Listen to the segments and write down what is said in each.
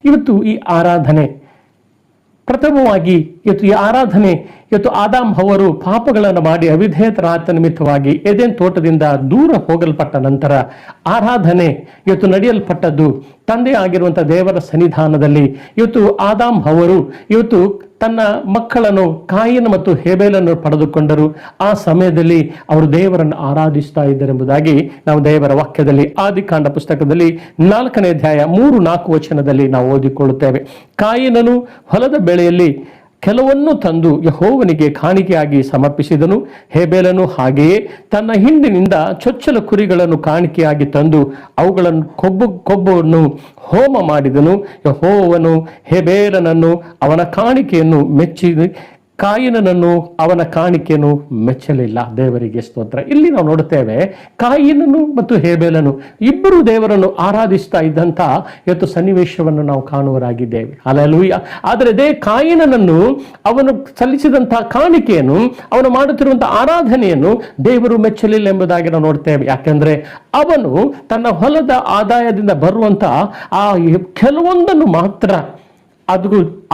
ಇವತ್ತು ಈ ಆರಾಧನೆ ಪ್ರಥಮವಾಗಿ ಈ ಆರಾಧನೆ ಆದಾಮ್ ಅವರು ಪಾಪಗಳನ್ನು ಮಾಡಿ ಅವಿಧೇಯತರಾದ ನಿಮಿತ್ತವಾಗಿ ಏದೆನ್ ತೋಟದಿಂದ ದೂರ ಹೋಗಲ್ಪಟ್ಟ ನಂತರ ಆರಾಧನೆ ನಡೆಯಲ್ಪಟ್ಟದ್ದು ತಂದೆ ಆಗಿರುವಂತಹ ದೇವರ ಸನ್ನಿಧಾನದಲ್ಲಿ. ಆದಾಮ್ ಅವರು ತನ್ನ ಮಕ್ಕಳನ್ನು ಕಾಯಿನ ಮತ್ತು ಹೇಬೇಲನ್ನು ಪಡೆದುಕೊಂಡರು. ಆ ಸಮಯದಲ್ಲಿ ಅವರು ದೇವರನ್ನು ಆರಾಧಿಸ್ತಾ ಇದ್ದರೆಂಬುದಾಗಿ ನಾವು ದೇವರ ವಾಕ್ಯದಲ್ಲಿ ಆದಿಕಾಂಡ ಪುಸ್ತಕದಲ್ಲಿ 4ನೇ ಅಧ್ಯಾಯ 3-4 ವಚನದಲ್ಲಿ ನಾವು ಓದಿಕೊಳ್ಳುತ್ತೇವೆ. ಕಾಯಿನನು ಹೊಲದ ಬೆಳೆಯಲ್ಲಿ ಕೆಲವನ್ನು ತಂದು ಯೆಹೋವನಿಗೆ ಕಾಣಿಕೆಯಾಗಿ ಸಮರ್ಪಿಸಿದನು. ಹೇಬೇಲನು ಹಾಗೆಯೇ ತನ್ನ ಹಿಂಡಿನಿಂದ ಚೊಚ್ಚಲ ಕುರಿಗಳನ್ನು ಕಾಣಿಕೆಯಾಗಿ ತಂದು ಅವುಗಳನ್ನು ಕೊಬ್ಬನ್ನು ಹೋಮ ಮಾಡಿದನು. ಯೆಹೋವನು ಹೇಬೇಲನನ್ನು ಅವನ ಕಾಣಿಕೆಯನ್ನು ಮೆಚ್ಚಿ ಕಾಯಿನನನ್ನು ಅವನ ಕಾಣಿಕೆಯನ್ನು ಮೆಚ್ಚಲಿಲ್ಲ. ದೇವರಿಗೆ ಸ್ತೋತ್ರ. ಇಲ್ಲಿ ನಾವು ನೋಡುತ್ತೇವೆ, ಕಾಯಿನನು ಮತ್ತು ಹೇಬೇಲನು ಇಬ್ಬರು ದೇವರನ್ನು ಆರಾಧಿಸ್ತಾ ಇದ್ದಂಥ ಸನ್ನಿವೇಶವನ್ನು ನಾವು ಕಾಣುವರಾಗಿದ್ದೇವೆ. ಹಲ್ಲೆಲೂಯಾ. ಆದರೆ ಕಾಯಿನನನ್ನು ಅವನು ಸಲ್ಲಿಸಿದಂತಹ ಕಾಣಿಕೆಯನ್ನು, ಅವನು ಮಾಡುತ್ತಿರುವಂತಹ ಆರಾಧನೆಯನ್ನು ದೇವರು ಮೆಚ್ಚಲಿಲ್ಲ ಎಂಬುದಾಗಿ ನಾವು ನೋಡ್ತೇವೆ. ಯಾಕೆಂದ್ರೆ ಅವನು ತನ್ನ ಹೊಲದ ಆದಾಯದಿಂದ ಬರುವಂತ ಆ ಕೆಲವೊಂದನ್ನು ಮಾತ್ರ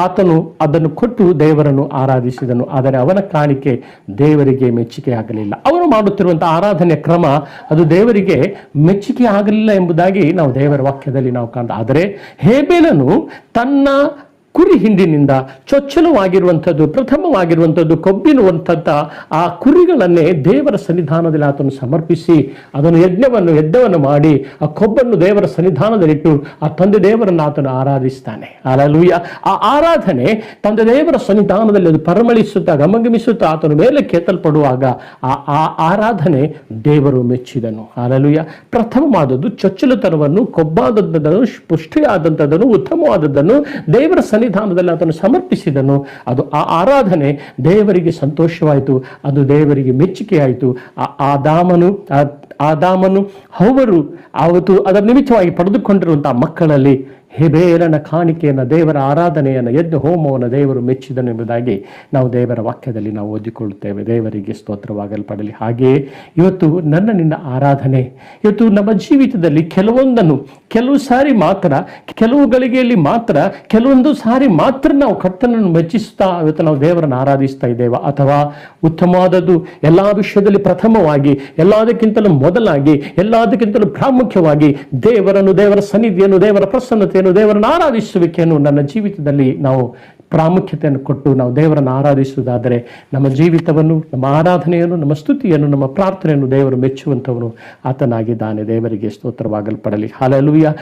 ಆತನು ಅದನ್ನು ಕೊಟ್ಟು ದೇವರನ್ನು ಆರಾಧಿಸಿದನು. ಆದರೆ ಅವನ ಕಾಣಿಕೆ ದೇವರಿಗೆ ಮೆಚ್ಚುಗೆ ಆಗಲಿಲ್ಲ. ಅವನು ಮಾಡುತ್ತಿರುವಂತಹ ಆರಾಧನೆ ಕ್ರಮ ಅದು ದೇವರಿಗೆ ಮೆಚ್ಚುಗೆ ಆಗಲಿಲ್ಲ ಎಂಬುದಾಗಿ ನಾವು ದೇವರ ವಾಕ್ಯದಲ್ಲಿ ನಾವು ಕಾಣ್ತಾ. ಆದರೆ ಹೇಬೇಲನು ತನ್ನ ಕುರಿ ಹಿಂಡಿನಿಂದ ಚೊಚ್ಚಲವಾಗಿರುವಂಥದ್ದು, ಪ್ರಥಮವಾಗಿರುವಂಥದ್ದು, ಕೊಬ್ಬಿನುವಂಥದ್ದ ಆ ಕುರಿಗಳನ್ನೇ ದೇವರ ಸನ್ನಿಧಾನದಲ್ಲಿ ಆತನು ಸಮರ್ಪಿಸಿ ಅದನ್ನು ಯಜ್ಞವನ್ನು ಮಾಡಿ ಆ ಕೊಬ್ಬನ್ನು ದೇವರ ಸನ್ನಿಧಾನದಲ್ಲಿಟ್ಟು ಆ ತಂದೆ ದೇವರನ್ನು ಆತನು ಆರಾಧಿಸ್ತಾನೆ. ಹಲ್ಲೆಲೂಯಾ. ಆ ಆರಾಧನೆ ತಂದೆ ದೇವರ ಸನ್ನಿಧಾನದಲ್ಲಿ ಅದು ಪರಿಮಳಿಸುತ್ತಾ ಗಮಗಮಿಸುತ್ತಾ ಆತನು ಮೇಲೆ ಕೆತ್ತಲ್ಪಡುವಾಗ ಆ ಆರಾಧನೆ ದೇವರು ಮೆಚ್ಚಿದನು. ಹಲ್ಲೆಲೂಯಾ. ಪ್ರಥಮವಾದದ್ದು ಚೊಚ್ಚಲತನವನ್ನು, ಕೊಬ್ಬಾದದ್ದನ್ನು, ಪುಷ್ಟಿಯಾದಂಥದ್ದನ್ನು, ಉತ್ತಮವಾದದ್ದನ್ನು ದೇವರ ಸನ್ನಿಧಾನದಲ್ಲಿ ಆತನು ಸಮರ್ಪಿಸಿದನು. ಅದು ಆ ಆರಾಧನೆ ದೇವರಿಗೆ ಸಂತೋಷವಾಯಿತು, ಅದು ದೇವರಿಗೆ ಮೆಚ್ಚುಗೆಯಾಯಿತು. ಆದಾಮನು ಹವ್ವರು ಅವತ್ತು ಅದರ ನಿಮಿತ್ತವಾಗಿ ಪಡೆದುಕೊಂಡಿರುವಂತಹ ಮಕ್ಕಳಲ್ಲಿ ಹೇಬೇಲನ ಕಾಣಿಕೆಯನ್ನು, ದೇವರ ಆರಾಧನೆಯನ್ನು, ಯಜ್ಞ ಹೋಮವನ್ನು ದೇವರು ಮೆಚ್ಚಿದನು ಎಂಬುದಾಗಿ ನಾವು ದೇವರ ವಾಕ್ಯದಲ್ಲಿ ನಾವು ಓದಿಕೊಳ್ಳುತ್ತೇವೆ. ದೇವರಿಗೆ ಸ್ತೋತ್ರವಾಗಲ್ಪಡಲಿ. ಹಾಗೆಯೇ ಇವತ್ತು ನಿನ್ನ ಆರಾಧನೆ ನಮ್ಮ ಜೀವಿತದಲ್ಲಿ ಕೆಲವು ಸಾರಿ ಮಾತ್ರ, ಕೆಲವು ಗಳಿಗೆಯಲ್ಲಿ ಮಾತ್ರ, ಕೆಲವೊಂದು ಸಾರಿ ಮಾತ್ರ ನಾವು ಕರ್ತನನ್ನು ಮೆಚ್ಚಿಸುತ್ತಾ ಇವತ್ತು ನಾವು ದೇವರನ್ನು ಆರಾಧಿಸ್ತಾ ಇದ್ದೇವೆ. ಅಥವಾ ಉತ್ತಮವಾದದ್ದು, ಎಲ್ಲ ವಿಷಯದಲ್ಲಿ ಪ್ರಥಮವಾಗಿ, ಎಲ್ಲದಕ್ಕಿಂತಲೂ ಮೊದಲಾಗಿ, ಎಲ್ಲದಕ್ಕಿಂತಲೂ ಪ್ರಾಮುಖ್ಯವಾಗಿ ದೇವರನ್ನು, ದೇವರ ಸನ್ನಿಧಿಯನ್ನು, ದೇವರ ಪ್ರಸನ್ನತೆಯನ್ನು, ದೇವರನ್ನು ಆರಾಧಿಸುವಿಕೆಯನ್ನು ನನ್ನ ಜೀವಿತದಲ್ಲಿ ನಾವು ಪ್ರಾಮುಖ್ಯತೆಯನ್ನು ಕೊಟ್ಟು ನಾವು ದೇವರನ್ನು ಆರಾಧಿಸುವುದಾದರೆ ನಮ್ಮ ಜೀವಿತವನ್ನು, ನಮ್ಮ ಆರಾಧನೆಯನ್ನು, ನಮ್ಮ ಸ್ತುತಿಯನ್ನು, ನಮ್ಮ ಪ್ರಾರ್ಥನೆಯನ್ನು ದೇವರು ಮೆಚ್ಚುವಂಥವನು ಆತನಾಗಿದ್ದಾನೆ. ದೇವರಿಗೆ ಸ್ತೋತ್ರವಾಗಲ್ಪಡಲಿ. ಹಲ್ಲೆಲೂಯಾ.